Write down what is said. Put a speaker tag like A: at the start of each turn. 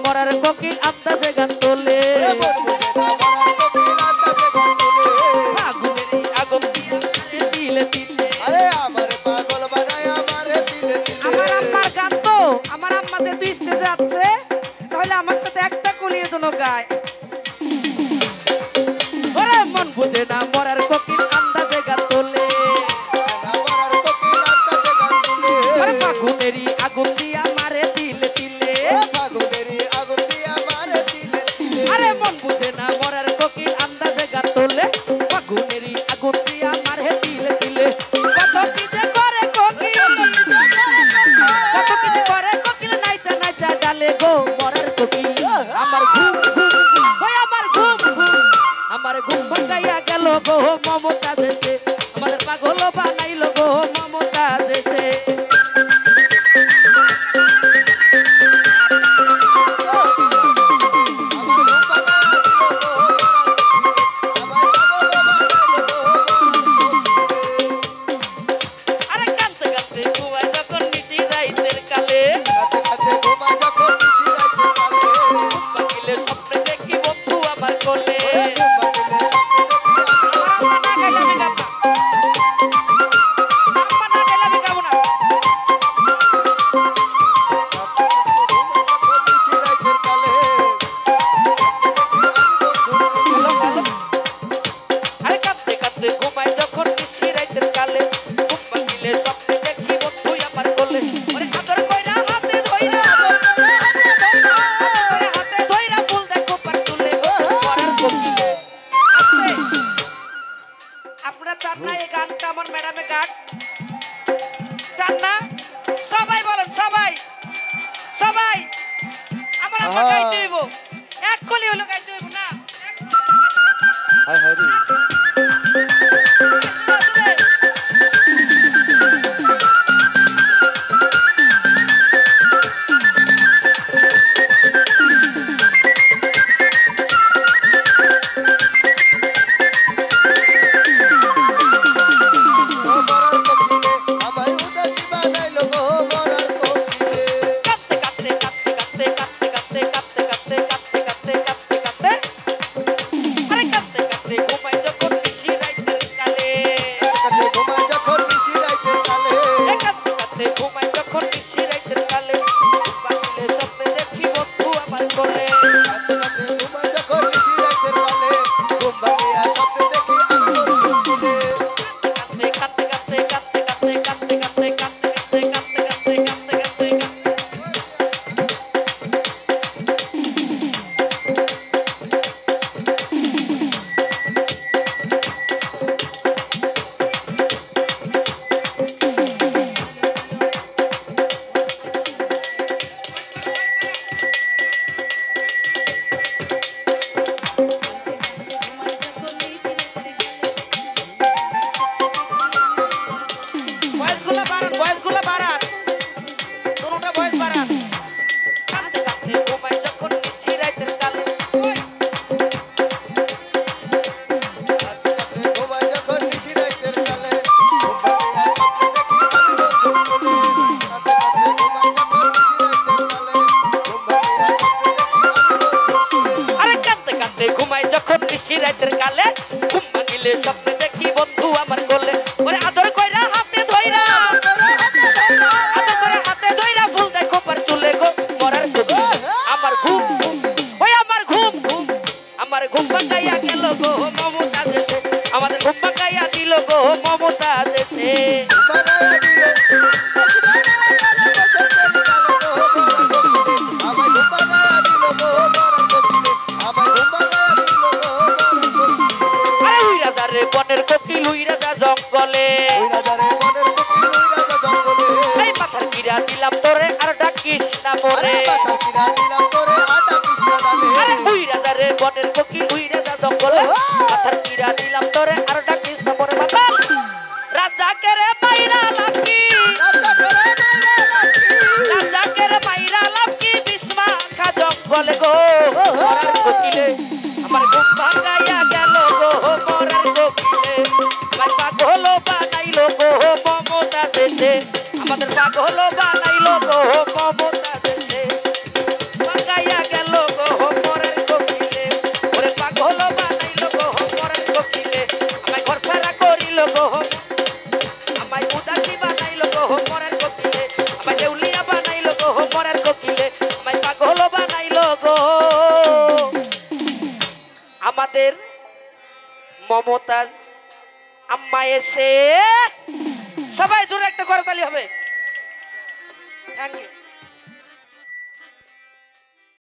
A: মরার কোকিল আন্দাজে গান তোলে আগুনের আগুন দিয়া দিলে দিলে
B: আমার পাগল বানায় আমারে দিলে দিলে
A: আমার আম্মার গান তো আমার আম্মা যে দুই স্টেজে আছে তাহলে আমার সাথে একটা কলির জন্য গায় ওরে মন বুঝে না মরার কোকিল আন্দাজে গান তোলে ওরে ফাগুনেরই আগুন দিয়া মারে দিলে দিলে আরে মন বুঝে না মরার কোকিল আন্দাজে গান তোলে ফাগুনেরই আগুন দিয়া মারে দিলে দিলে কত কি যে করে কোকিল কত কি যে করে কোকিল নাইচা নাইচা ডালে গো মরার কোকিল আমার ঘুম ঘুম ওই আমার ঘুম ঘুম আমার ঘুম ভাঙাইয়া গেল গো মমতা দেশে আমাদের পাগল বানাইলো গো মমতা দেশে আরে কাঁদতে কাঁদতে ঘুমায় যখন নিশি রাইতের কালে পাখিলে স্বপ্নে দেখি বন্ধু আমার কোলে আরে কাঁদতে কাঁদতে ঘুমায় যখন নিশি রাইতের কালে পাখিলে স্বপ্নে দেখি বন্ধু আমার কোলে ওরে আদর কইরা হাতে ধইরা হাতে ধইরা ফুল দেখো পার তুলে মরার কোকিলে আস্তে আপনারা চান না এই গানটা আমার ম্যাডামে গান চান না সবাই বলেন সবাই সবাই আমার আম্মা গাইতে হইব এক কলি হলো গাইতে হইব না
B: হায় হায় রে
A: কাঁদতে কাঁদতে কাঁদতে কাঁদতে কাঁদতে কাঁদতে কাঁদতে কাঁদতে কাঁদতে কাঁদতে কাঁদতে কাঁদতে আরে কাঁদতে কাঁদতে ঘুমায় যখন নিশি রাইতের কালে
B: ঘুমায় যখন নিশি রাইতের কালে
A: কাঁদতে কাঁদতে ঘুমায় যখন নিশি রাইতের কালে পাখিলে স্বপ্নে দেখি বন্ধু আমার কোলে
B: ঘুমায় যখন নিশি রাইতের কালে ঘুম ভাঙিয়া স্বপ্নে দেখি আমি বন্ধু তুলে
A: কাঁদতে কাঁদতে কাঁদতে কাঁদতে কাঁদতে কাঁদতে কাঁদতে কাঁদতে কাঁদতে কাঁদতে কাঁদতে কাঁদতে কাঁদতে ভয়েসগুলো বাড়ান দুটোটা ভয়েস বাড়ান কাঁদতে কাঁদতে ঘুমায় যখন নিশি রাইতের কালে
B: ঘুমায় যখন নিশি রাইতের কালে ঘুম ভাঙিয়া স্বপ্নে দেখি আমি বন্ধু তুলে ঘুমায় যখন নিশি রাইতের কালে ঘুম ভাঙিয়া স্বপ্নে দেখি আমি বন্ধু তুলে
A: আরে কাঁদতে কাঁদতে ঘুমায় যখন নিশি রাইতের কালে ঘুম ভাঙিলে স্বপ্নে দেখি বন্ধু আমার কোলে ওরে আদর কইরা হাতে ধইরা আদর করে হাতে ধইরা ফুল দেখো পার তুলে গো মরার কোকিল আমার ঘুম ঘুম ওই আমার ঘুম ঘুম আমার ঘুম ভাঙাইয়া গেল গো মমতা দেশে আমাদের ঘুম ভাঙাইয়া দিল গো মমতা দেশে আরে উই রাজা রে বনের কোকিল উই রাজা জঙ্গলে এই মাথার কিরা দিলাম তোরে আর ডাকিস না মোরে আরে উই রাজা রে বনের কোকিল উই রাজা জঙ্গলে মাথার কিরা দিলাম তোরে আর ডাকিস না মোরে বাবা রাজা কে রে মাইরা লাকি রাজা কে রে মাইরা লাকি বিস্মা খা জঙ্গলে গো মরার কোকিলে আমার ঘুম ভাঙাইয়া গেল গো মরার কোকিলে আমার পাগল বানাইলো গো মমতা দেশে আমাদের পাগল বানাইলো গো মমতা দেশে ভাঙাইয়া গেল মমতাজ আম্মা এসে সবাই জোরে একটা করতালি হবে। Thank you.